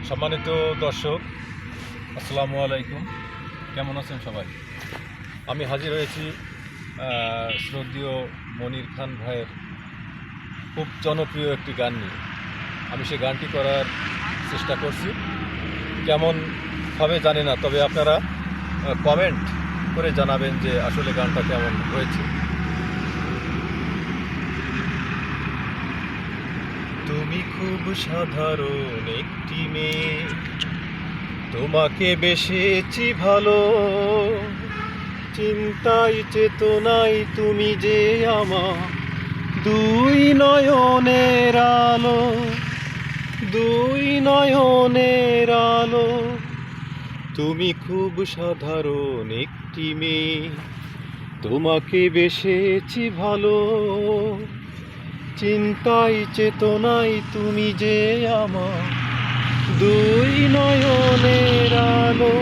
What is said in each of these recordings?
সম্মানিত দর্শক, আসসালামু আলাইকুম। কেমন আছেন সবাই? আমি হাজির হয়েছি শ্রদ্ধেয় মনির খান ভাইয়ের খুব জনপ্রিয় একটি গান নিয়ে। আমি সেই গানটি করার চেষ্টা করছি, কেমন হবে জানি না, তবে আপনারা কমেন্ট করে জানাবেন যে আসলে গানটা কেমন হয়েছে। তুমি খুব সাধারণ একটি মেয়ে, তোমাকে বেসেছি ভালো, চিন্তায় চেতনায় তুমি যে আমার দুই নয়নের আলো, দুই নয়নের আলো। তুমি খুব সাধারণ একটি মেয়ে, তোমাকে বেসেছি ভালো, চিন্তায় চেতনায় তুমি যে আমার দুই নয়নের আলো,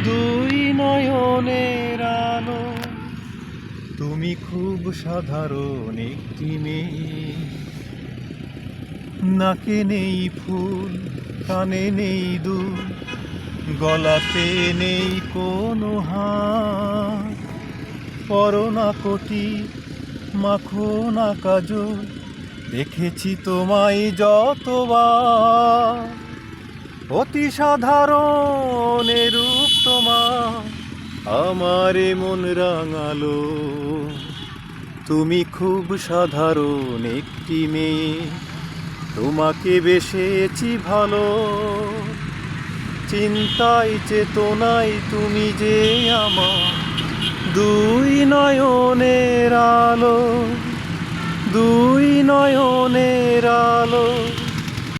দুই নয়নের আলো। তুমি খুব সাধারণ একটি মেয়ে, নাকে নেই ফুল, কানে নেই দুল, গলাতে নেই কোনো হার, পরো না কোটি, মাখো না কাজল, দেখেছি তোমায় যতবার, অতি সাধারণ রূপ তোমার আমার মন রাঙালো। তুমি খুব সাধারণ একটি মেয়ে, তোমাকে বেসেছি ভালো, চিন্তায় চেতনায় তুমি যে আমার দুই নয়নের আলো, দুই নয়নের আলো।